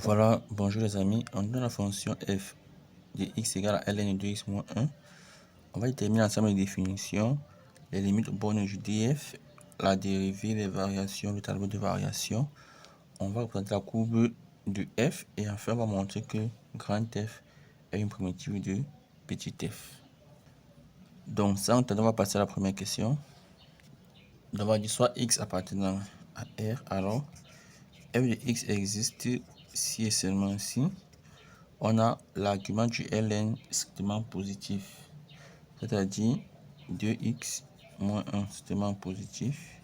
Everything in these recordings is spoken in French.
Voilà, bonjour les amis, on donne la fonction f de x égale à ln de x moins 1. On va déterminer l'ensemble des définitions, les limites bornes du df, la dérivée, les variations, le tableau de variation. On va représenter la courbe de f et enfin on va montrer que grand f est une primitive de petit f. Donc ça, on va passer à la première question. On va dire soit x appartenant à R, alors f de x existe si et seulement si on a l'argument du ln strictement positif, c'est-à-dire 2x moins 1 strictement positif,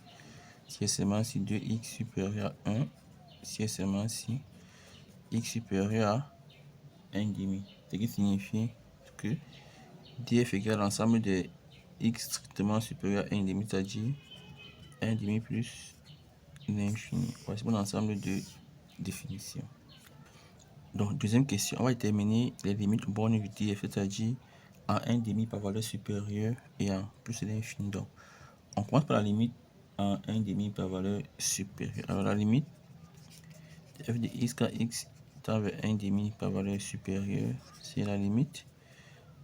si et seulement si 2x supérieur à 1, si et seulement si x supérieur à 1 demi, ce qui signifie que df égale l'ensemble des x strictement supérieur à 1 demi, c'est-à-dire 1 demi plus l'infini. Voici mon ensemble de définitions. Donc, deuxième question, on va déterminer les limites bornes du df, c'est-à-dire en 1 demi par valeur supérieure et en plus l'infini. Donc, on commence par la limite en 1 demi par valeur supérieure. Alors, la limite de f de x quand x tend vers 1 demi par valeur supérieure, c'est la limite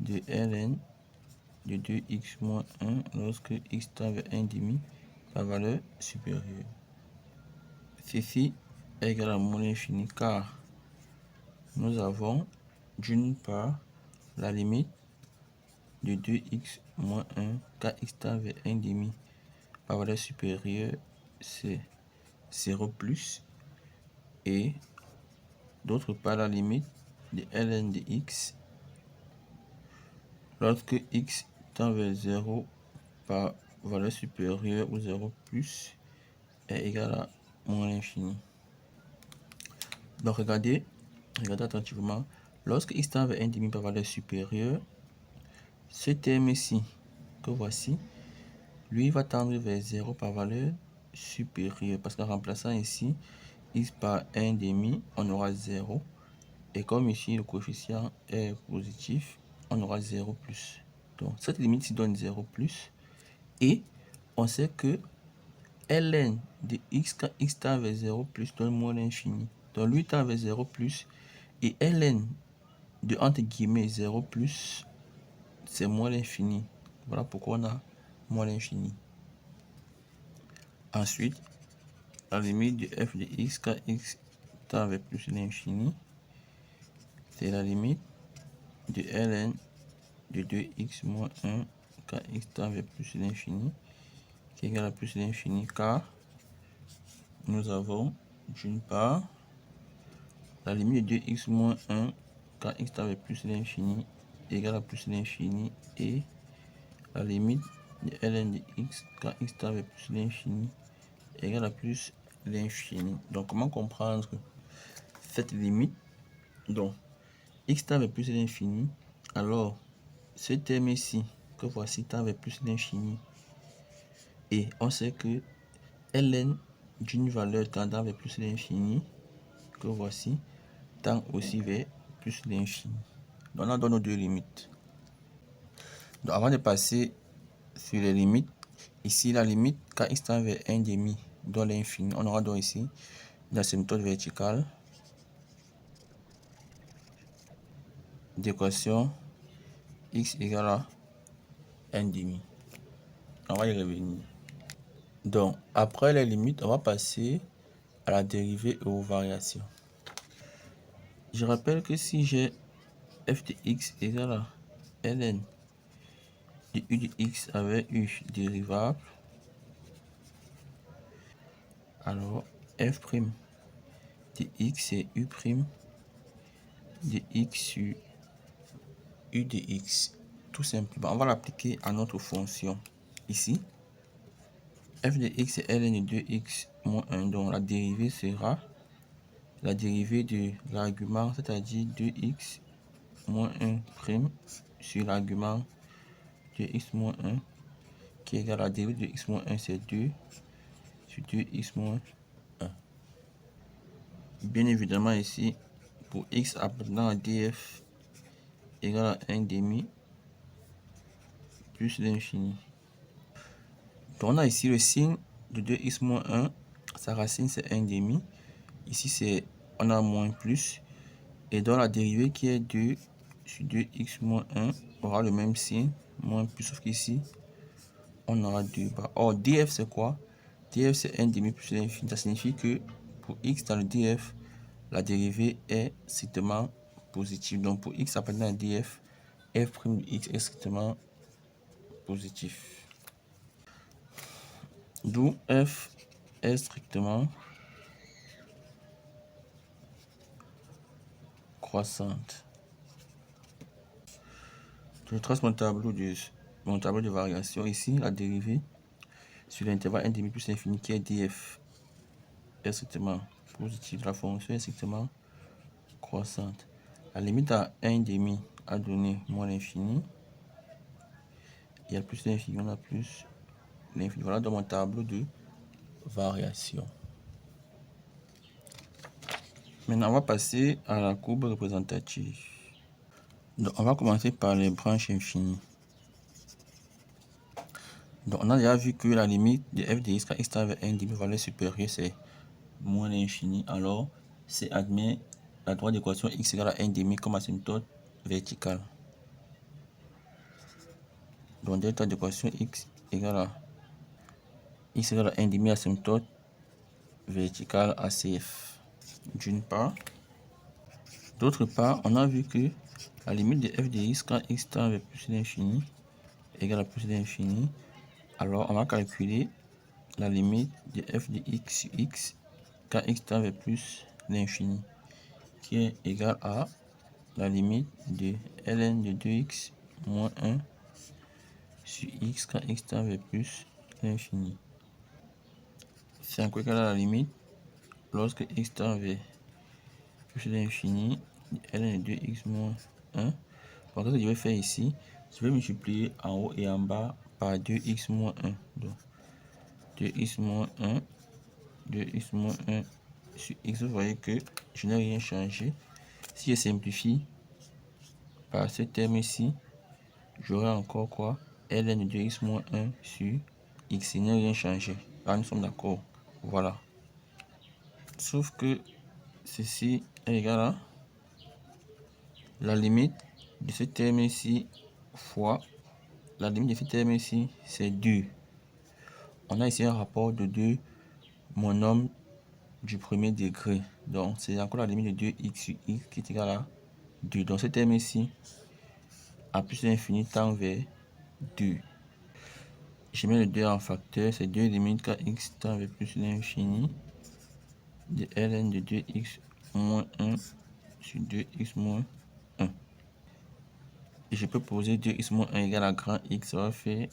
de ln de 2x moins 1 lorsque x tend vers 1 demi par valeur supérieure. Ceci est égal à moins l'infini car nous avons d'une part la limite de 2x moins 1 quand x tend vers 1 demi par valeur supérieure, c'est 0 plus, et d'autre part la limite de ln de x lorsque x tend vers 0 par valeur supérieure ou 0 plus est égal à moins l'infini. Donc regardez attentivement, lorsque x tend vers 1 demi par valeur supérieure, ce terme-ci que voici, lui va tendre vers 0 par valeur supérieure, parce qu'en remplaçant ici x par 1 demi, on aura 0. Et comme ici le coefficient est positif, on aura 0 plus. Donc cette limite ici donne 0 plus. Et on sait que ln de x quand x tend vers 0 plus donne moins l'infini. Donc lui tend vers 0 plus. Et ln de entre guillemets 0 plus, c'est moins l'infini. Voilà pourquoi on a moins l'infini. Ensuite, la limite de f de x quand x tend vers plus l'infini, c'est la limite de ln de 2x moins 1 quand x tend vers plus l'infini, qui est égal à plus l'infini, car nous avons d'une part la limite de 2x moins 1 quand x tend vers plus l'infini égale à plus l'infini, et la limite de ln de x quand x tend vers plus l'infini égale à plus l'infini. Donc comment comprendre cette limite? Donc x tend vers plus l'infini, alors ce terme ici que voici tend vers plus l'infini, et on sait que ln d'une valeur tendant vers plus l'infini que voici tend aussi vers plus l'infini. Donc on donne nos deux limites. Donc avant de passer sur les limites, ici la limite quand x tend vers 1 demi dans l'infini, on aura donc ici dans cette méthode verticale d'équation x égale à 1 demi. On va y revenir. Donc après les limites, on va passer à la dérivée et aux variations. Je rappelle que si j'ai f de x égale à ln de u de x avec u dérivable, alors f' de x c'est u' de x sur u de x. Tout simplement, on va l'appliquer à notre fonction. Ici, f de x est ln de 2x moins 1, donc la dérivée sera la dérivée de l'argument, c'est-à-dire 2x moins 1' sur l'argument de x moins 1, qui est égal à la dérivée de x moins 1, c'est 2 sur 2x moins 1. Bien évidemment ici, pour x appartenant à df égale à 1 demi plus l'infini. Donc on a ici le signe de 2x moins 1, sa racine c'est 1 demi. Ici c'est on a moins plus. Et donc la dérivée qui est 2 sur 2x moins 1 aura le même signe, moins plus, sauf qu'ici, on aura 2 bas. Or, df c'est quoi? Df c'est 1 demi plus l'infini. Ça signifie que pour x dans le df, la dérivée est strictement positive. Donc pour x appartenant à df, f' de x est strictement positif. D'où f est strictement croissante. Je trace mon tableau de variation. Ici, la dérivée sur l'intervalle 1 demi plus l'infini qui est df est strictement positive. La fonction est strictement croissante. La limite à 1 demi a donné moins l'infini. Il y a plus l'infini, on a plus l'infini. Voilà dans mon tableau de variation. Maintenant, on va passer à la courbe représentative. Donc, on va commencer par les branches infinies. Donc, on a déjà vu que la limite de f de x quand x tend vers 1 demi valeur supérieure, c'est moins l'infini. Alors, c'est admet la droite d'équation x égale à 1 demi comme asymptote verticale. Donc, delta d'équation x égale à 1 demi asymptote verticale ACF. D'une part. D'autre part, on a vu que la limite de f de x quand x tend vers plus l'infini égale à plus l'infini. Alors, on va calculer la limite de f de x sur x quand x tend vers plus l'infini, qui est égal à la limite de ln de 2x moins 1 sur x quand x tend vers plus l'infini. C'est encore égal à la limite lorsque x tend vers plus l'infini de ln de 2x moins 1. Donc, ce que je vais faire ici, je vais multiplier en haut et en bas par 2x moins 1. Donc, 2x moins 1, 2x moins 1 sur x. Vous voyez que je n'ai rien changé. Si je simplifie par ce terme ici, j'aurai encore quoi? Ln de 2x moins 1 sur x. Il n'y a rien changé. Là, nous sommes d'accord. Voilà. Sauf que ceci est égal à la limite de ce terme ici fois la limite de ce terme ici, c'est 2. On a ici un rapport de 2 monomes du premier degré. Donc, c'est encore la limite de 2x sur x qui est égal à 2. Donc, ce terme ici, à plus l'infini, tend vers 2. Je mets le 2 en facteur. C'est 2 limites quand x tend vers plus l'infini de ln de 2x moins 1 sur 2x moins 1. Et je peux poser 2x moins 1 égale à grand x. Ça va faire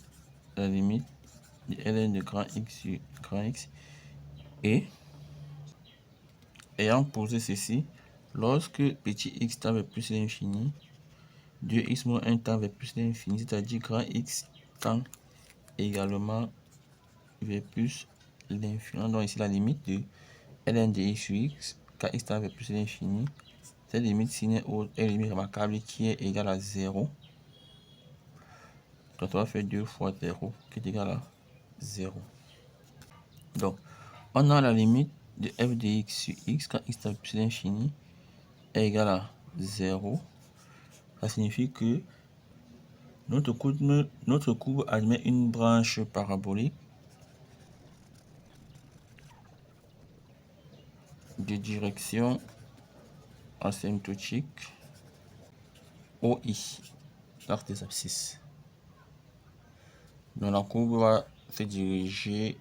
la limite de ln de grand x sur grand x. Et ayant posé ceci, lorsque petit x tend vers plus l'infini, 2x moins 1 tend vers plus l'infini, c'est-à-dire grand x tend également vers plus l'infini. Donc ici la limite de ln de x sur x, quand x tend vers plus l'infini, cette limite signe est une limite remarquable qui est égale à 0. Donc on va faire 2 fois 0 qui est égal à 0. Donc on a la limite de f de x sur x quand x tend vers plus l'infini est égal à 0. Ça signifie que notre courbe admet une branche parabolique de direction asymptotique OI, l'axe des abscisses. Donc la courbe va se diriger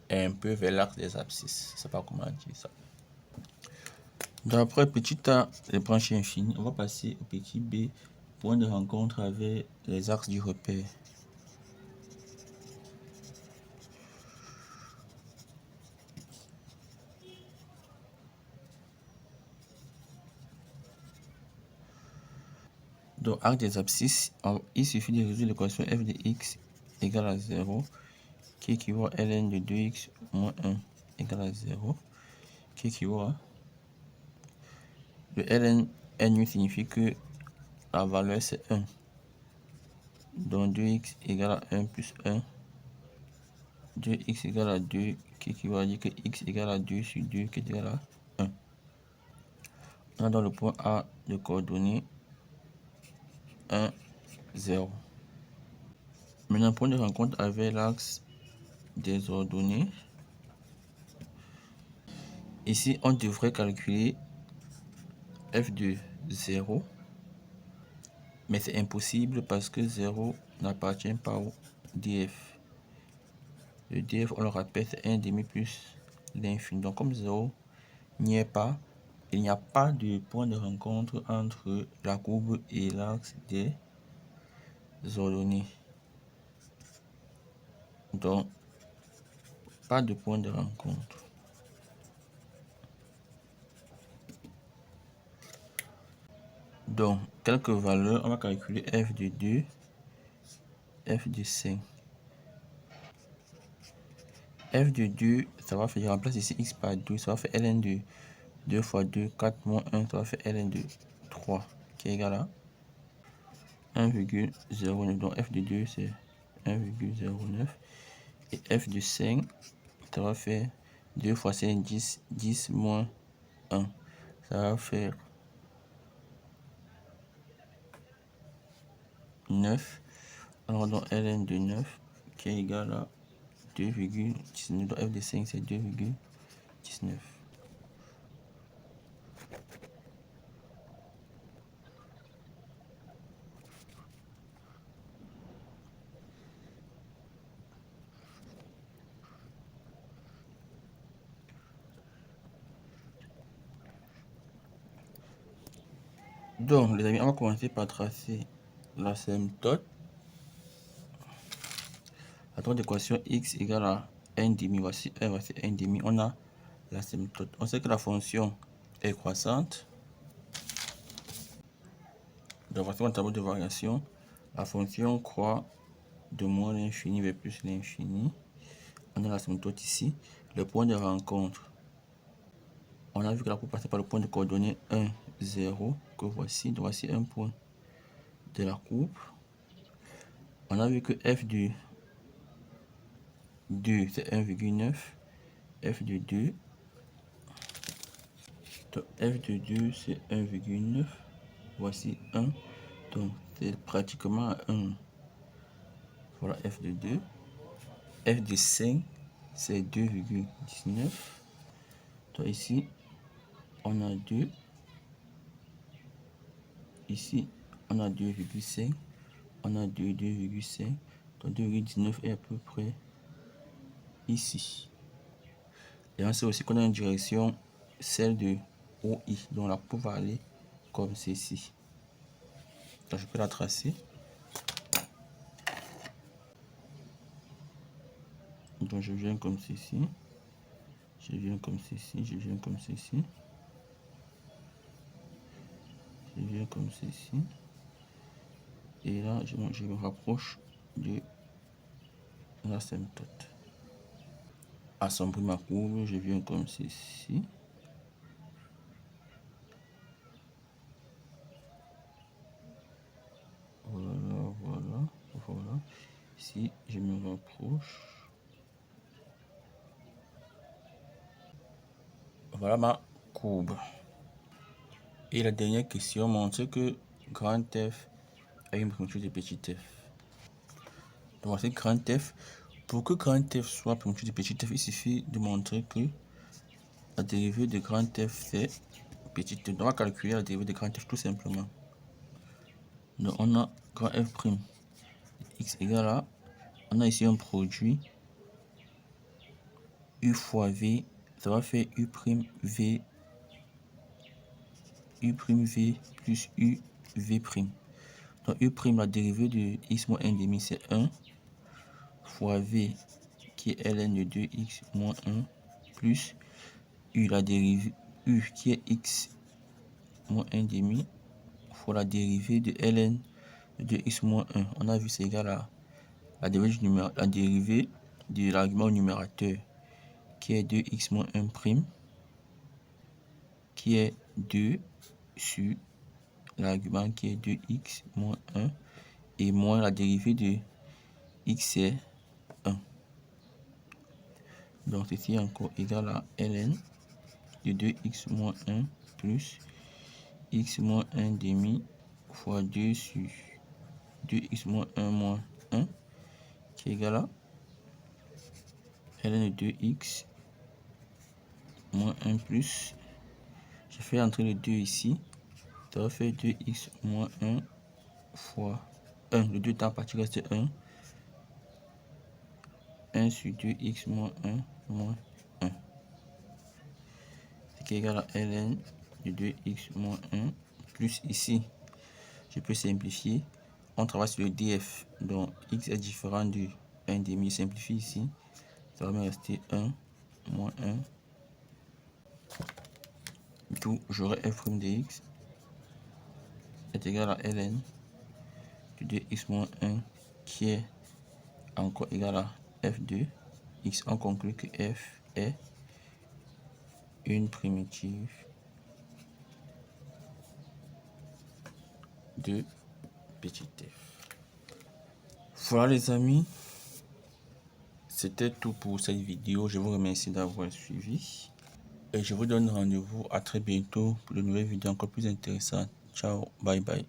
un peu vers l'axe des abscisses. Je ne sais pas comment dire ça. D'après petit a, les branches infinies, on va passer au petit b, point de rencontre avec les axes du repère. Donc, arc des abscisses, il suffit de résoudre l'équation f de x égale à 0, qui équivaut à ln de 2x moins 1 égale à 0, qui équivaut à... Le ln nu signifie que la valeur c'est 1. Donc 2x égale à 1 plus 1 2x égale à 2, qui équivaut à dire que x égale à 2 sur 2, qui est égal à 1. On a dans le point A de coordonnées 1, 0. Maintenant, point de rencontre avec l'axe des ordonnées. Ici, on devrait calculer f de 0. Mais c'est impossible parce que 0 n'appartient pas au df. Le df, on le rappelle, c'est 1,5 plus l'infini. Donc, comme 0 n'y est pas, il n'y a pas de point de rencontre entre la courbe et l'axe des ordonnées. Donc, pas de point de rencontre. Donc, quelques valeurs, on va calculer f de 2, f de 5. F de 2, ça va faire, je remplace ici x par 2, ça va faire ln de 2 fois 2, 4 moins 1, ça va faire ln de 3, qui est égal à 1,09. Donc f de 2, c'est 1,09. Et f de 5, ça va faire 2 fois 5, 10, 10 moins 1. Ça va faire 9. Alors, donc ln de 9, qui est égal à 2,19. Donc f de 5, c'est 2,19. Donc, les amis, on va commencer par tracer l'asymptote. La troisième équation x égale à 1 demi. Voici 1, voici 1 demi. On a l'asymptote. On sait que la fonction est croissante. Donc, voici mon tableau de variation. La fonction croît de moins l'infini vers plus l'infini. On a l'asymptote ici. Le point de rencontre. On a vu que la courbe passait par le point de coordonnées 1, 0, que voici. Donc, voici un point de la courbe. On a vu que f de 2, c'est 1,9. F de 2. Donc, f de 2, c'est 1,9. Voici 1. Donc, c'est pratiquement 1. Voilà f de 2. F de 5, c'est 2,19. Donc, ici, on a 2. Ici, on a 2,5. On a 2, 2,5. Donc, 2,19 est à peu près ici. Et on sait aussi qu'on a une direction, celle de OI. Donc, la courbe va aller comme ceci. Donc, je peux la tracer. Donc, je viens comme ceci. Je viens comme ceci. Je viens comme ceci. Je viens comme ceci. Et là, je me rapproche de l'asymptote. Assombrir ma courbe, je viens comme ceci. Voilà, voilà, voilà. Ici, je me rapproche. Voilà ma courbe. Et la dernière question montre que grand F a une primauté de petit f. Donc voici grand F. Pour que grand F soit primauté de petit f, il suffit de montrer que la dérivée de grand F c'est petit f. Donc on va calculer la dérivée de grand F tout simplement. Donc on a grand F prime x égale à, on a ici un produit u fois v, ça va faire u prime v plus u v prime. Donc u prime, la dérivée de x moins 1 demi, c'est 1 fois v qui est ln de 2x moins 1 plus u, la dérivée u qui est x moins 1 demi fois la dérivée de ln de 2x moins 1. On a vu c'est égal à la dérivée de l'argument au numérateur qui est 2x moins 1 prime qui est 2 sur l'argument qui est 2x moins 1 et moins la dérivée de x c'est 1. Donc ceci est encore égal à ln de 2x moins 1 plus x moins 1 demi fois 2 sur 2x moins 1 qui est égal à ln de 2x moins 1 plus, je fais entrer le 2 ici, ça va faire 2x moins 1 fois 1, le 2 temps partie reste 1 sur 2x moins 1 moins 1, ce qui est égal à ln de 2x moins 1 plus ici, je peux simplifier, on travaille sur le df, donc x est différent de 1 demi, je simplifie ici, ça va me rester 1 moins 1, tout j'aurai f' de x est égal à ln de 2x moins 1 qui est encore égal à f de x. On conclut que f est une primitive de petit f. Voilà les amis, c'était tout pour cette vidéo. Je vous remercie d'avoir suivi et je vous donne rendez-vous à très bientôt pour de nouvelles vidéos encore plus intéressantes. Ciao, bye bye.